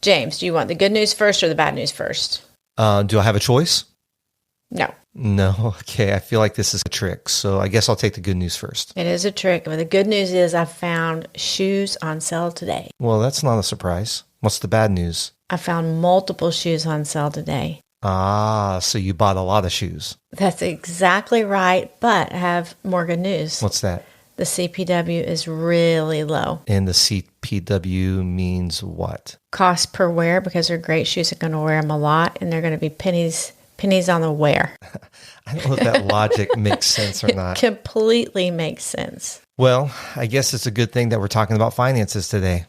James, do you want the good news first or the bad news first? Do I have a choice? No. No. Okay. I feel like this is a trick. So I guess I'll take the good news first. It is a trick. But the good news is I found shoes on sale today. Well, that's not a surprise. What's the bad news? I found multiple shoes on sale today. Ah, so you bought a lot of shoes. That's exactly right. But I have more good news. What's that? The CPW is really low. And the CPW means what? Cost per wear, because they're great shoes. I'm going to wear them a lot, and they're going to be pennies on the wear. I don't know if that logic makes sense or not. It completely makes sense. Well, I guess it's a good thing that we're talking about finances today.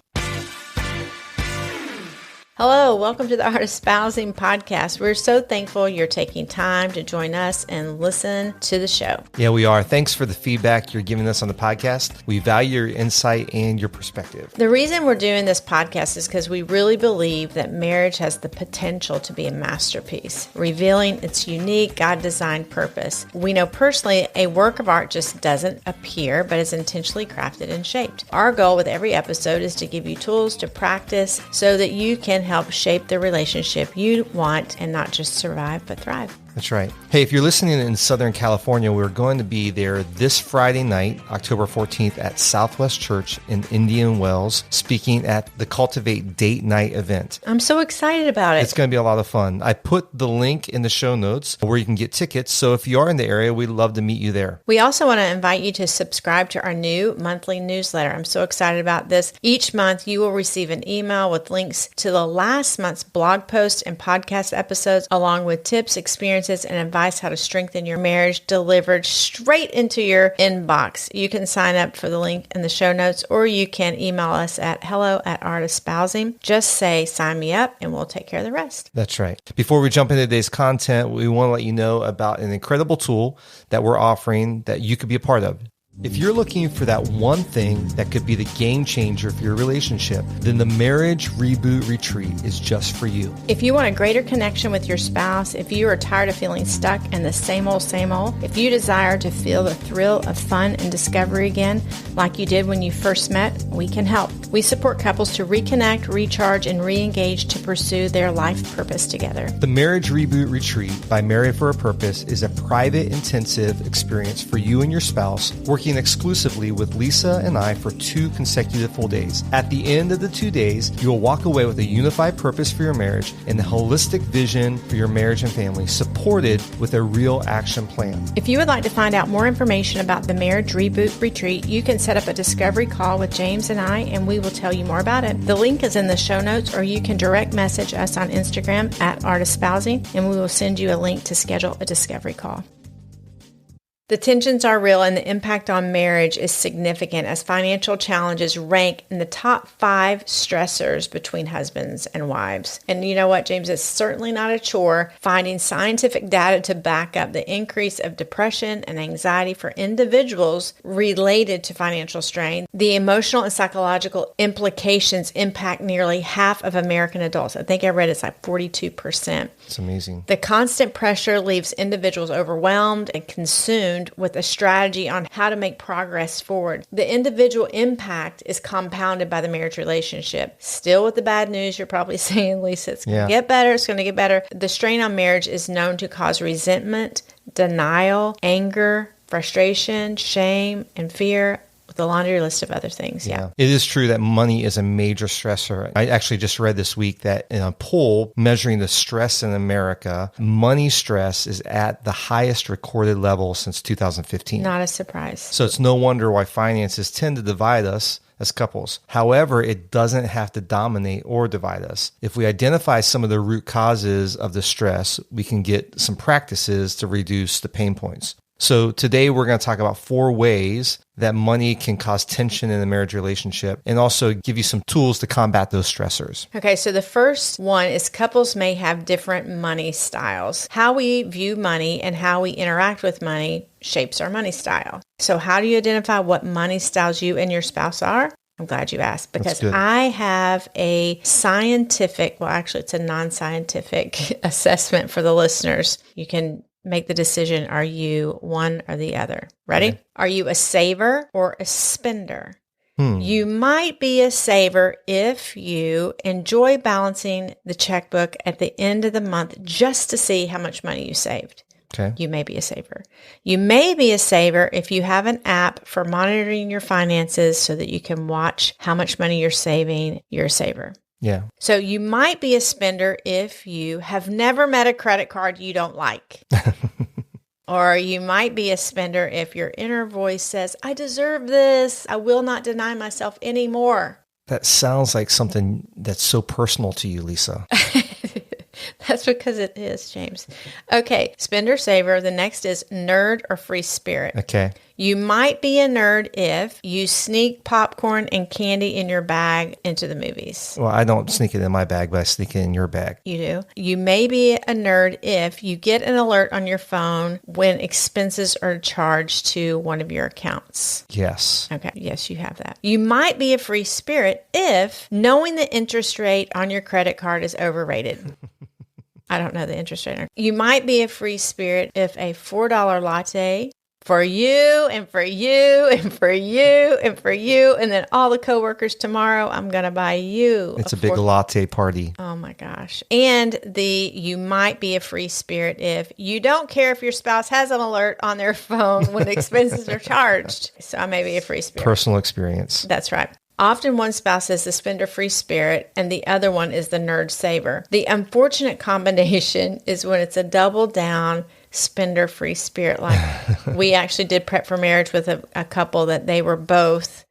Hello, welcome to the Art of Spousing podcast. We're so thankful you're taking time to join us and listen to the show. Yeah, we are. Thanks for the feedback you're giving us on the podcast. We value your insight and your perspective. The reason we're doing this podcast is because we really believe that marriage has the potential to be a masterpiece, revealing its unique God-designed purpose. We know personally a work of art just doesn't appear, but is intentionally crafted and shaped. Our goal with every episode is to give you tools to practice so that you can help shape the relationship you want and not just survive, but thrive. That's right. Hey, if you're listening in Southern California, we're going to be there this Friday night, October 14th at Southwest Church in Indian Wells, speaking at the Cultivate Date Night event. I'm so excited about it. It's going to be a lot of fun. I put the link in the show notes where you can get tickets. So if you are in the area, we'd love to meet you there. We also want to invite you to subscribe to our new monthly newsletter. I'm so excited about this. Each month, you will receive an email with links to the last month's blog posts and podcast episodes, along with tips, experiences, and advice how to strengthen your marriage delivered straight into your inbox. You can sign up for the link in the show notes, or you can email us at hello@artofspousing. Just say, sign me up, and we'll take care of the rest. That's right. Before we jump into today's content, we want to let you know about an incredible tool that we're offering that you could be a part of. If you're looking for that one thing that could be the game changer for your relationship, then the Marriage Reboot Retreat is just for you. If you want a greater connection with your spouse, if you are tired of feeling stuck in the same old, if you desire to feel the thrill of fun and discovery again, like you did when you first met, we can help. We support couples to reconnect, recharge, and re-engage to pursue their life purpose together. The Marriage Reboot Retreat by Married for a Purpose is a private, intensive experience for you and your spouse, working exclusively with Lisa and I for 2 consecutive full days. At the end of the 2 days, you will walk away with a unified purpose for your marriage and a holistic vision for your marriage and family, supported with a real action plan. If you would like to find out more information about the Marriage Reboot Retreat, you can set up a discovery call with James and I, and we will tell you more about it. The link is in the show notes, or you can direct message us on Instagram at Art of Spousing, and we will send you a link to schedule a discovery call. The tensions are real, and the impact on marriage is significant as financial challenges rank in the top 5 stressors between husbands and wives. And you know what, James? It's certainly not a chore finding scientific data to back up the increase of depression and anxiety for individuals related to financial strain. The emotional and psychological implications impact nearly half of American adults. I think I read it's like 42%. It's amazing. The constant pressure leaves individuals overwhelmed and consumed with a strategy on how to make progress forward. The individual impact is compounded by the marriage relationship. Still with the bad news, you're probably saying, Lisa, it's going to get better. It's going to get better. The strain on marriage is known to cause resentment, denial, anger, frustration, shame, and fear, with a laundry list of other things. Yeah. It is true that money is a major stressor. I actually just read this week that in a poll measuring the stress in America, money stress is at the highest recorded level since 2015. Not a surprise. So it's no wonder why finances tend to divide us as couples. However, it doesn't have to dominate or divide us. If we identify some of the root causes of the stress, we can get some practices to reduce the pain points. So today we're going to talk about 4 ways that money can cause tension in a marriage relationship, and also give you some tools to combat those stressors. Okay, so the first one is couples may have different money styles. How we view money and how we interact with money shapes our money style. So how do you identify what money styles you and your spouse are? I'm glad you asked, because I have a scientific, well, actually it's a non-scientific assessment for the listeners. You can make the decision. Are you one or the other? Ready? Okay. Are you a saver or a spender? You might be a saver if you enjoy balancing the checkbook at the end of the month just to see how much money you saved. Okay. You may be a saver. You may be a saver if you have an app for monitoring your finances so that you can watch how much money you're saving. You're a saver. Yeah. So you might be a spender if you have never met a credit card you don't like. Or you might be a spender if your inner voice says, I deserve this. I will not deny myself anymore. That sounds like something that's so personal to you, Lisa. That's because it is, James. Okay, spender saver. The next is nerd or free spirit. Okay. You might be a nerd if you sneak popcorn and candy in your bag into the movies. Well, I don't sneak it in my bag, but I sneak it in your bag. You do. You may be a nerd if you get an alert on your phone when expenses are charged to one of your accounts. Yes. Okay. Yes, you have that. You might be a free spirit if knowing the interest rate on your credit card is overrated. I don't know the interest rate. You might be a free spirit if a $4 latte for you and for you and for you and for you, and then all the coworkers tomorrow, I'm going to buy you. It's a big latte party. Oh my gosh. And you might be a free spirit if you don't care if your spouse has an alert on their phone when expenses are charged. So I may be a free spirit. Personal experience. That's right. Often one spouse is the spender free spirit and the other one is the nerd saver. The unfortunate combination is when it's a double down spender free spirit. Like we actually did Prep for Marriage with a couple that they were both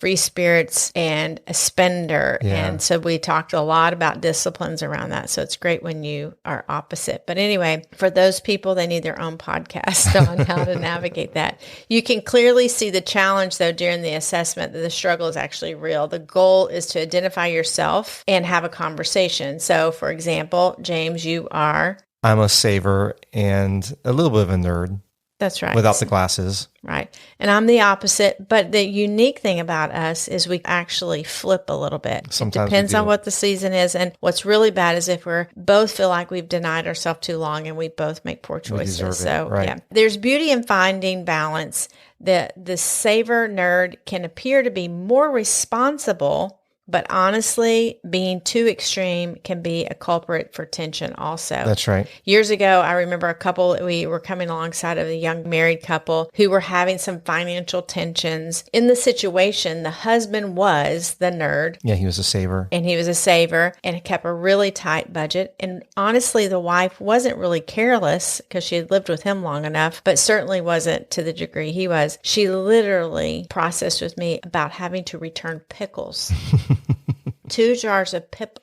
free spirits and a spender. Yeah. And so we talked a lot about disciplines around that. So it's great when you are opposite. But anyway, for those people, they need their own podcast on how to navigate that. You can clearly see the challenge, though, during the assessment that the struggle is actually real. The goal is to identify yourself and have a conversation. So, for example, James, I'm a saver and a little bit of a nerd. That's right. Without the glasses. Right. And I'm the opposite. But the unique thing about us is we actually flip a little bit. Sometimes it depends on what the season is. And what's really bad is if we're both feel like we've denied ourselves too long and we both make poor choices. So, right. Yeah. There's beauty in finding balance. The saver nerd can appear to be more responsible, but honestly, being too extreme can be a culprit for tension also. That's right. Years ago, I remember a couple, we were coming alongside of a young married couple who were having some financial tensions. In the situation, the husband was the nerd. Yeah, he was a saver. And he was a saver and kept a really tight budget. And honestly, the wife wasn't really careless because she had lived with him long enough, but certainly wasn't to the degree he was. She literally processed with me about having to return pickles. Two jars of pickles.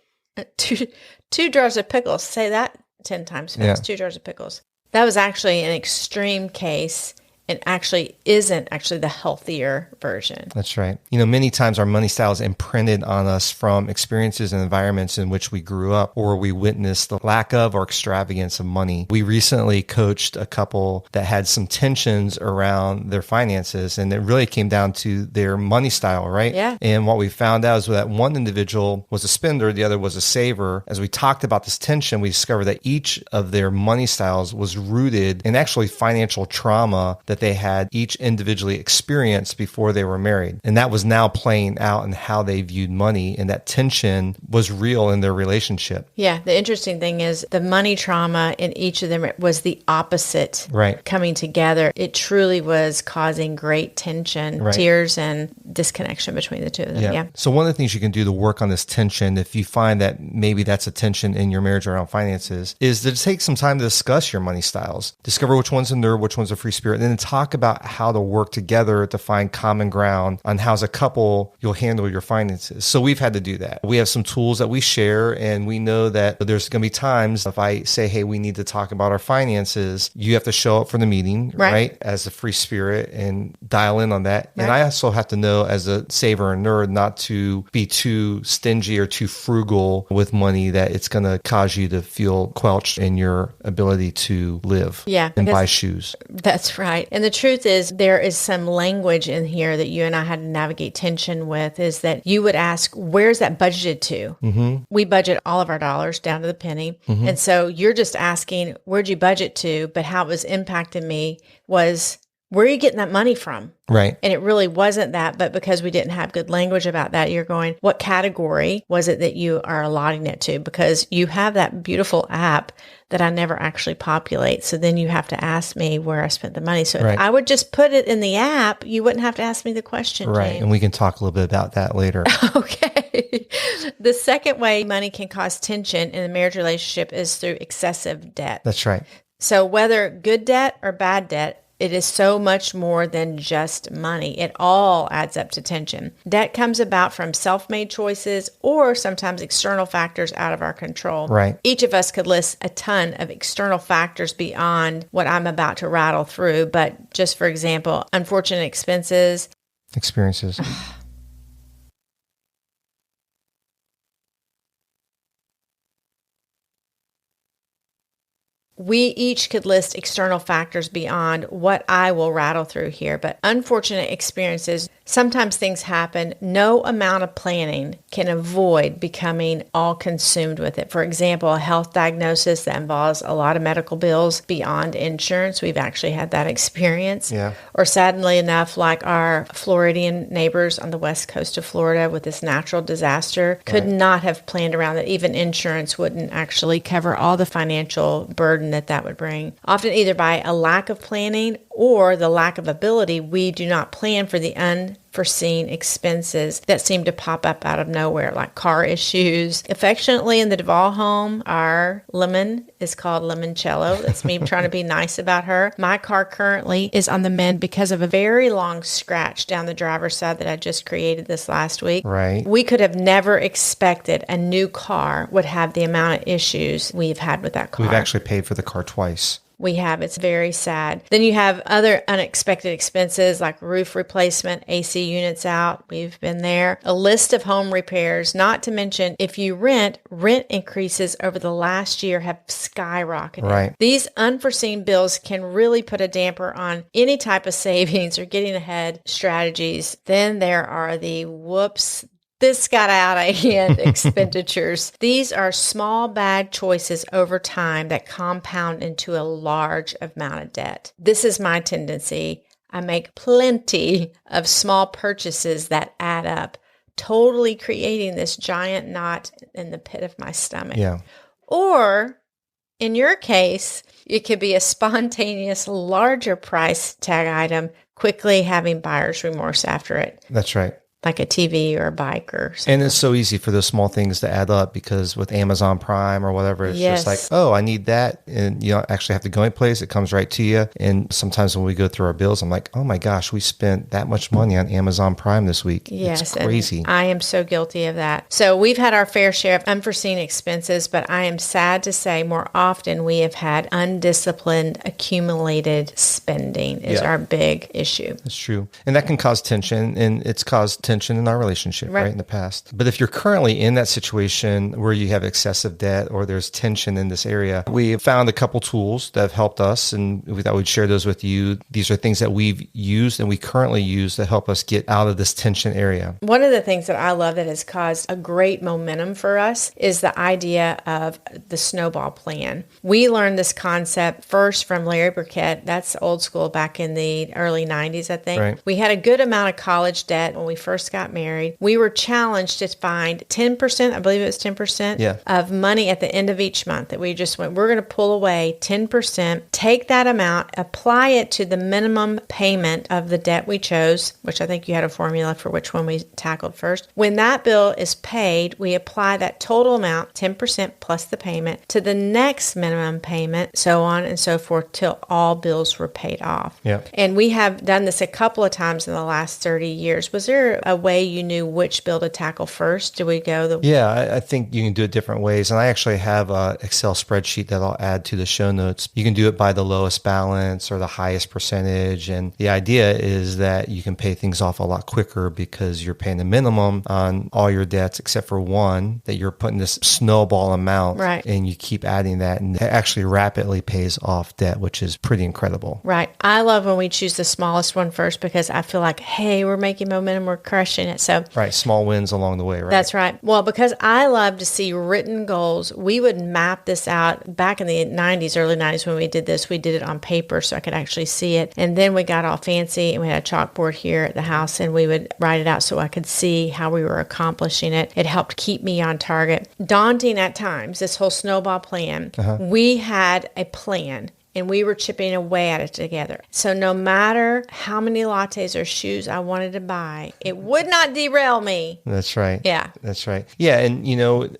Say that 10 times fast. Yeah. 2 jars of pickles. That was actually an extreme case and actually isn't actually the healthier version. That's right. Many times our money style is imprinted on us from experiences and environments in which we grew up or we witnessed the lack of or extravagance of money. We recently coached a couple that had some tensions around their finances, and it really came down to their money style, right? Yeah. And what we found out is that one individual was a spender, the other was a saver. As we talked about this tension, we discovered that each of their money styles was rooted in actually financial trauma that they had each individually experienced before they were married. And that was now playing out in how they viewed money, and that tension was real in their relationship. Yeah. The interesting thing is the money trauma in each of them was the opposite coming together. It truly was causing great tension, tears, and disconnection between the two of them. Yeah. So one of the things you can do to work on this tension, if you find that maybe that's a tension in your marriage around finances, is to take some time to discuss your money styles. Discover which one's a nerd, which one's a free spirit, and then talk about how to work together to find common ground on how as a couple you'll handle your finances. So we've had to do that. We have some tools that we share, and we know that there's going to be times if I say, hey, we need to talk about our finances, you have to show up for the meeting, right? As a free spirit and dial in on that. Right. And I also have to know as a saver and nerd not to be too stingy or too frugal with money that it's going to cause you to feel quelched in your ability to live and buy shoes. That's right. And the truth is there is some language in here that you and I had to navigate tension with, is that you would ask, where's that budgeted to? Mm-hmm. We budget all of our dollars down to the penny. Mm-hmm. And so you're just asking, where'd you budget to? But how it was impacting me was where are you getting that money from? Right. And it really wasn't that, but because we didn't have good language about that, you're going, what category was it that you are allotting it to? Because you have that beautiful app that I never actually populate. So then you have to ask me where I spent the money. So if I would just put it in the app, you wouldn't have to ask me the question. Right. James. And we can talk a little bit about that later. Okay. The second way money can cause tension in a marriage relationship is through excessive debt. That's right. So whether good debt or bad debt, it is so much more than just money. It all adds up to tension. Debt comes about from self-made choices or sometimes external factors out of our control. Right. Each of us could list a ton of external factors beyond what I'm about to rattle through. But just for example, unfortunate expenses. Experiences. We each could list external factors beyond what I will rattle through here, but unfortunate experiences, sometimes things happen. No amount of planning can avoid becoming all consumed with it. For example, a health diagnosis that involves a lot of medical bills beyond insurance. We've actually had that experience. Yeah. Or sadly enough, like our Floridian neighbors on the west coast of Florida with this natural disaster, could not have planned around that. Even insurance wouldn't actually cover all the financial burden that would bring. Often either by a lack of planning or the lack of ability, we do not plan for the unforeseen expenses that seem to pop up out of nowhere, like car issues. Affectionately in the Duvall home, our Lemon is called Limoncello. That's me trying to be nice about her. My car currently is on the mend because of a very long scratch down the driver's side that I just created this last week. Right. We could have never expected a new car would have the amount of issues we've had with that car. We've actually paid for the car twice. We have. It's very sad. Then you have other unexpected expenses like roof replacement, AC units out. We've been there. A list of home repairs, not to mention if you rent increases over the last year have skyrocketed. Right. These unforeseen bills can really put a damper on any type of savings or getting ahead strategies. Then there are the whoops, this got out of hand expenditures. These are small bad choices over time that compound into a large amount of debt. This is my tendency. I make plenty of small purchases that add up, totally creating this giant knot in the pit of my stomach. Yeah. Or in your case, it could be a spontaneous larger price tag item, quickly having buyer's remorse after it. That's right. Like a TV or a bike or something. And it's so easy for those small things to add up because with Amazon Prime or whatever, it's just like, oh, I need that. And you don't actually have to go anyplace. It comes right to you. And sometimes when we go through our bills, I'm like, oh my gosh, we spent that much money on Amazon Prime this week. Yes. It's crazy. I am so guilty of that. So we've had our fair share of unforeseen expenses, but I am sad to say more often we have had undisciplined, accumulated spending is our big issue. That's true. And that can cause tension, and it's caused tension in our relationship, right, in the past. But if you're currently in that situation where you have excessive debt or there's tension in this area, we found a couple tools that have helped us, and we thought we'd share those with you. These are things that we've used and we currently use to help us get out of this tension area. One of the things that I love that has caused a great momentum for us is the idea of the snowball plan. We learned this concept first from Larry Burkett. That's old school back in the early 90s, I think. Right. We had a good amount of college debt when we first got married. We were challenged to find 10%, I believe it was 10% of money at the end of each month that we just went, we're going to pull away 10%, take that amount, apply it to the minimum payment of the debt we chose, which I think you had a formula for which one we tackled first. When that bill is paid, we apply that total amount, 10% plus the payment, to the next minimum payment, so on and so forth, till all bills were paid off. Yep. And we have done this a couple of times in the last 30 years. Was there a way you knew which bill to tackle first? Do we go the... Yeah, I think you can do it different ways. And I actually have an Excel spreadsheet that I'll add to the show notes. You can do it by the lowest balance or the highest percentage. And the idea is that you can pay things off a lot quicker because you're paying the minimum on all your debts except for one, that you're putting this snowball amount. Right. And you keep adding that, and it actually rapidly pays off debt, which is pretty incredible. Right. I love when we choose the smallest one first because I feel like, hey, we're making momentum. We're crushing it. So Right. Small wins along the way, right? that's right. Well, because I love to see written goals, we would map this out back in the 90s, early 90s when we did this. We did it on paper so I could actually see it. And then we got all fancy and we had a chalkboard here at the house and we would write it out so I could see how we were accomplishing it. It helped keep me on target. Daunting at times, this whole snowball plan. We had a plan. And we were chipping away at it together. So no matter how many lattes or shoes I wanted to buy, it would not derail me. That's right. Yeah. That's right. Yeah. And,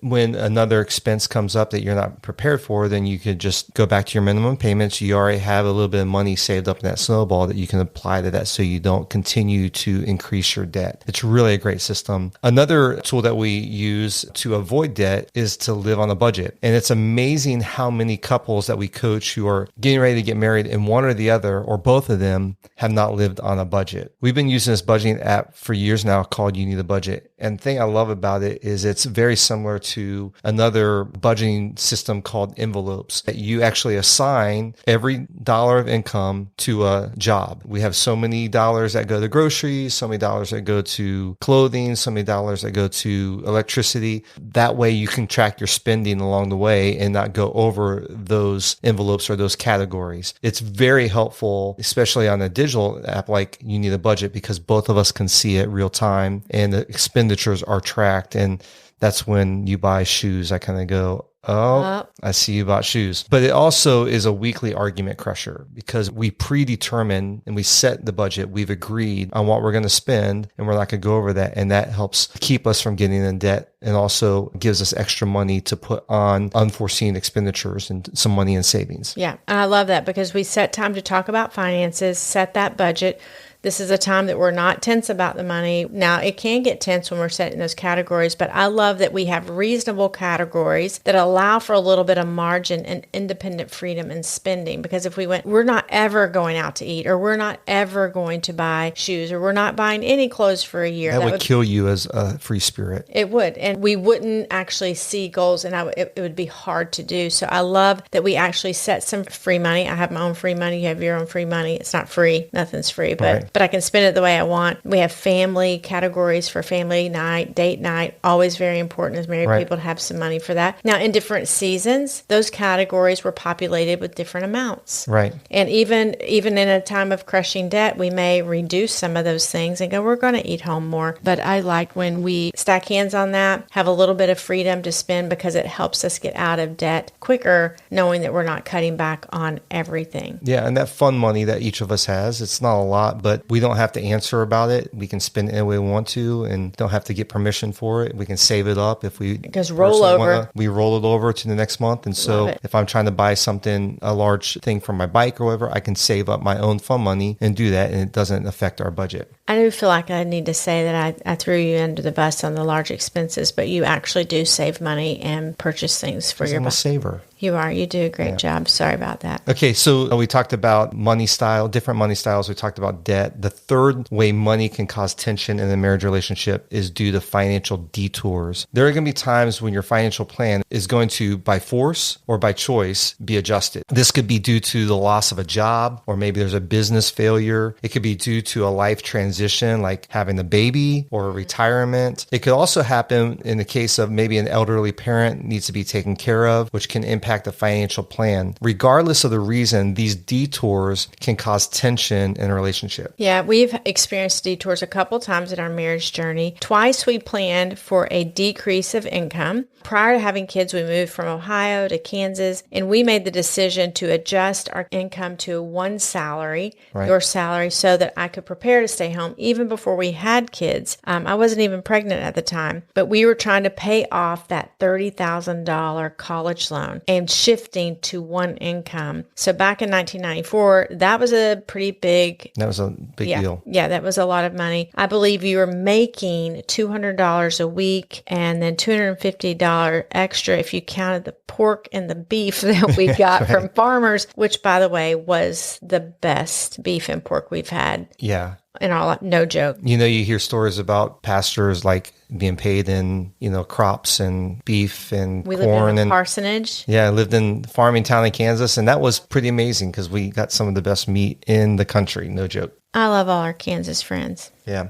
when another expense comes up that you're not prepared for, then you could just go back to your minimum payments. You already have a little bit of money saved up in that snowball that you can apply to that so you don't continue to increase your debt. It's really a great system. Another tool that we use to avoid debt is to live on a budget. And it's amazing how many couples that we coach who are getting ready to get married and one or the other or both of them have not lived on a budget. We've been using this budgeting app for years now called You Need a Budget. And the thing I love about it is it's very similar to another budgeting system called envelopes that you actually assign every dollar of income to a job. We have so many dollars that go to groceries, so many dollars that go to clothing, so many dollars that go to electricity. That way you can track your spending along the way and not go over those envelopes or those categories. It's very helpful, especially on a digital app like You Need a Budget, because both of us can see it real time and the expenditures are tracked. And that's when you buy shoes, I kind of go, oh, I see you bought shoes. But it also is a weekly argument crusher because we predetermine and we set the budget. We've agreed on what we're going to spend and we're not going to go over that. And that helps keep us from getting in debt and also gives us extra money to put on unforeseen expenditures and some money in savings. Yeah. And I love that because we set time to talk about finances, set that budget. This is a time that we're not tense about the money. Now, it can get tense when we're setting those categories, but I love that we have reasonable categories that allow for a little bit of margin and independent freedom in spending. Because if we went, we're not ever going out to eat, or we're not ever going to buy shoes, or we're not buying any clothes for a year. That would kill you as a free spirit. It would. And we wouldn't actually see goals, and it would be hard to do. So I love that we actually set some free money. I have my own free money. You have your own free money. It's not free. Nothing's free, but I can spend it the way I want. We have family categories for family night, date night, always very important as married people to have some money for that. Now, in different seasons, those categories were populated with different amounts. Right. And even in a time of crushing debt, we may reduce some of those things and go, we're going to eat home more. But I like when we stack hands on that, have a little bit of freedom to spend because it helps us get out of debt quicker, knowing that we're not cutting back on everything. Yeah, and that fun money that each of us has, it's not a lot, but we don't have to answer about it. We can spend it any way we want to and don't have to get permission for it. We can save it up if we just roll over. We roll it over to the next month. And so if I'm trying to buy something, a large thing for my bike or whatever, I can save up my own fun money and do that, and it doesn't affect our budget. I do feel like I need to say that I threw you under the bus on the large expenses, but you actually do save money and purchase things for your I'm a saver. You are. You do a great job. Sorry about that. Okay, so we talked about money style, different money styles. We talked about debt. The third way money can cause tension in a marriage relationship is due to financial detours. There are going to be times when your financial plan is going to, by force or by choice, be adjusted. This could be due to the loss of a job, or maybe there's a business failure. It could be due to a life transition, like having a baby or a retirement. It could also happen in the case of maybe an elderly parent needs to be taken care of, which can impact the financial plan. Regardless of the reason, these detours can cause tension in a relationship. Yeah, we've experienced detours a couple times in our marriage journey. Twice we planned for a decrease of income. Prior to having kids, we moved from Ohio to Kansas, and we made the decision to adjust our income to one salary, your salary, so that I could prepare to stay home even before we had kids. I wasn't even pregnant at the time, but we were trying to pay off that $30,000 college loan and shifting to one income. So back in 1994, that was a pretty big... That was a big deal. Yeah, that was a lot of money. I believe you were making $200 a week and then $250 extra if you counted the pork and the beef that we got from farmers, which, by the way, was the best beef and pork we've had. Yeah. And all, no joke. You hear stories about pastors like being paid in, crops and beef and we corn. We lived in and parsonage. Yeah, I lived in farming town in Kansas, and that was pretty amazing because we got some of the best meat in the country, no joke. I love all our Kansas friends. Yeah.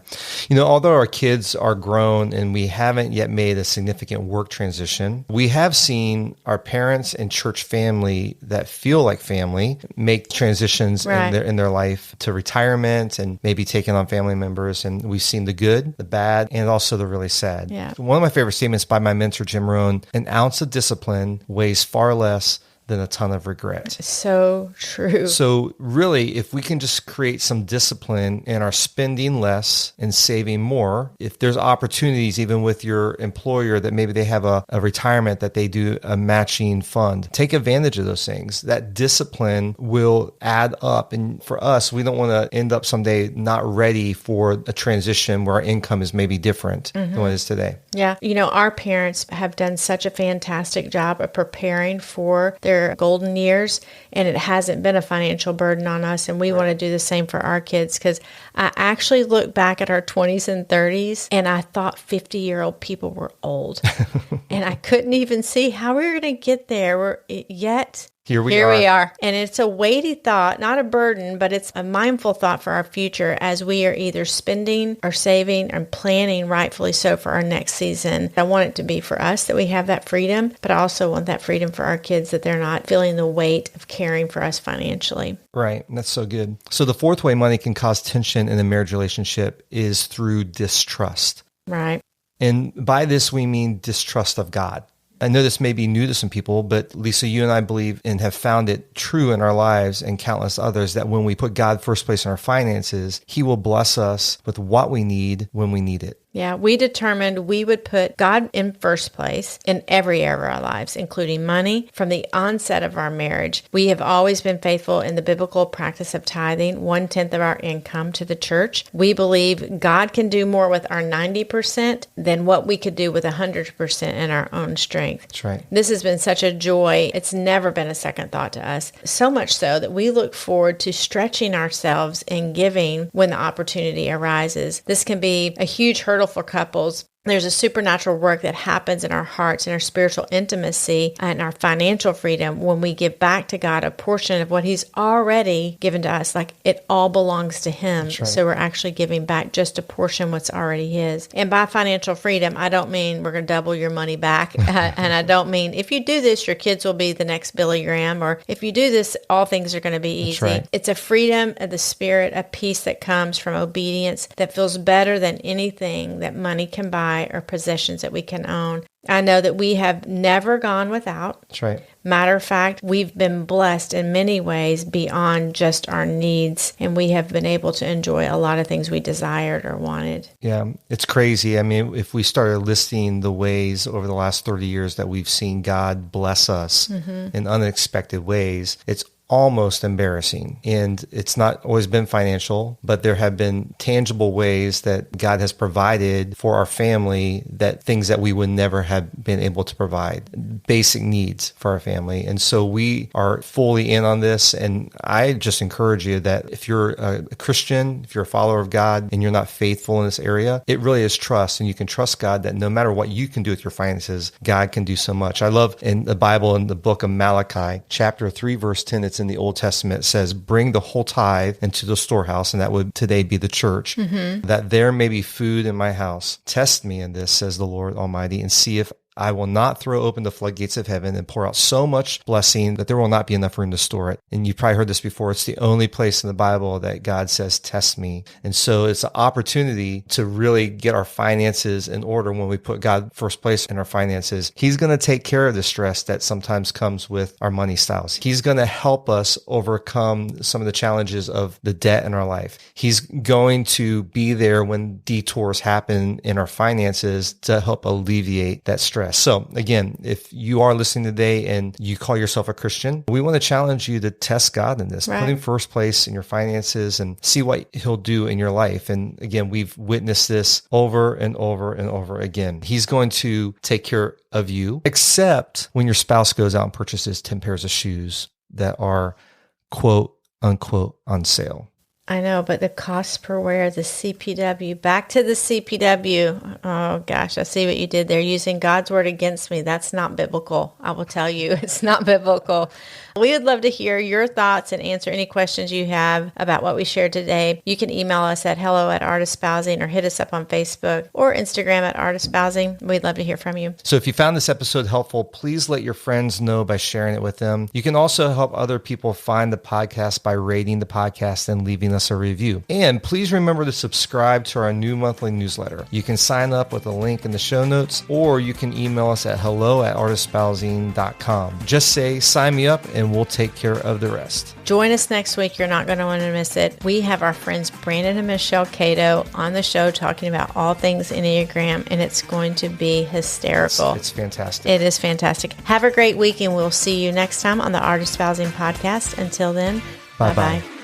Although our kids are grown and we haven't yet made a significant work transition, we have seen our parents and church family that feel like family make transitions in their life to retirement and maybe taking on family members. And we've seen the good, the bad, and also the really sad. Yeah. One of my favorite statements by my mentor, Jim Rohn, an ounce of discipline weighs far less than a ton of regret. So true. So really, if we can just create some discipline in our spending less and saving more, if there's opportunities even with your employer that maybe they have a retirement that they do a matching fund, take advantage of those things. That discipline will add up. And for us, we don't want to end up someday not ready for a transition where our income is maybe different than what it is today. Yeah. Our parents have done such a fantastic job of preparing for their golden years, and it hasn't been a financial burden on us. And we want to do the same for our kids, because I actually look back at our 20s and 30s and I thought 50-year-old people were old. And I couldn't even see how we were going to get there. Here we are. And it's a weighty thought, not a burden, but it's a mindful thought for our future as we are either spending or saving and planning rightfully so for our next season. I want it to be for us that we have that freedom, but I also want that freedom for our kids, that they're not feeling the weight of caring for us financially. Right. That's so good. So the fourth way money can cause tension in a marriage relationship is through distrust. Right. And by this, we mean distrust of God. I know this may be new to some people, but Lisa, you and I believe and have found it true in our lives and countless others that when we put God first place in our finances, He will bless us with what we need when we need it. Yeah, we determined we would put God in first place in every area of our lives, including money. From the onset of our marriage, we have always been faithful in the biblical practice of tithing 1/10 of our income to the church. We believe God can do more with our 90% than what we could do with 100% in our own strength. That's right. This has been such a joy. It's never been a second thought to us. So much so that we look forward to stretching ourselves and giving when the opportunity arises. This can be a huge hurdle for couples. There's a supernatural work that happens in our hearts and our spiritual intimacy and our financial freedom when we give back to God a portion of what He's already given to us. Like, it all belongs to Him. That's right. So we're actually giving back just a portion what's already His. And by financial freedom, I don't mean we're going to double your money back. And I don't mean if you do this, your kids will be the next Billy Graham, or if you do this, all things are going to be easy. Right. It's a freedom of the spirit, a peace that comes from obedience that feels better than anything that money can buy or possessions that we can own. I know that we have never gone without. That's right. Matter of fact, we've been blessed in many ways beyond just our needs, and we have been able to enjoy a lot of things we desired or wanted. Yeah, it's crazy. I mean, if we started listing the ways over the last 30 years that we've seen God bless us in unexpected ways, it's almost embarrassing. And it's not always been financial, but there have been tangible ways that God has provided for our family, that things that we would never have been able to provide, basic needs for our family. And so we are fully in on this. And I just encourage you that if you're a Christian, if you're a follower of God and you're not faithful in this area, it really is trust. And you can trust God that no matter what you can do with your finances, God can do so much. I love in the Bible, in the book of Malachi, chapter 3, verse 10, it's in the Old Testament, it says, bring the whole tithe into the storehouse, and that would today be the church, that there may be food in my house. Test me in this, says the Lord Almighty, and see if I will not throw open the floodgates of heaven and pour out so much blessing that there will not be enough room to store it. And you've probably heard this before. It's the only place in the Bible that God says, test me. And so it's an opportunity to really get our finances in order when we put God first place in our finances. He's going to take care of the stress that sometimes comes with our money styles. He's going to help us overcome some of the challenges of the debt in our life. He's going to be there when detours happen in our finances to help alleviate that stress. So again, if you are listening today and you call yourself a Christian, we want to challenge you to test God in this. Right. Put Him first place in your finances and see what He'll do in your life. And again, we've witnessed this over and over and over again. He's going to take care of you, except when your spouse goes out and purchases 10 pairs of shoes that are quote unquote on sale. I know, but the cost per wear, the CPW, back to the CPW. Oh gosh, I see what you did there. Using God's word against me. That's not biblical. I will tell you, it's not biblical. We would love to hear your thoughts and answer any questions you have about what we shared today. You can email us at hello@artespousing or hit us up on Facebook or Instagram at artespousing. We'd love to hear from you. So if you found this episode helpful, please let your friends know by sharing it with them. You can also help other people find the podcast by rating the podcast and leaving us a review. And please remember to subscribe to our new monthly newsletter. You can sign up with a link in the show notes, or you can email us at hello@artespousing.com. Just say, sign me up, and we'll take care of the rest. Join us next week. You're not going to want to miss it. We have our friends Brandon and Michelle Cato on the show talking about all things Enneagram, and it's going to be hysterical. It's fantastic. It is fantastic. Have a great week, and we'll see you next time on the Art of Spousing podcast. Until then, bye-bye.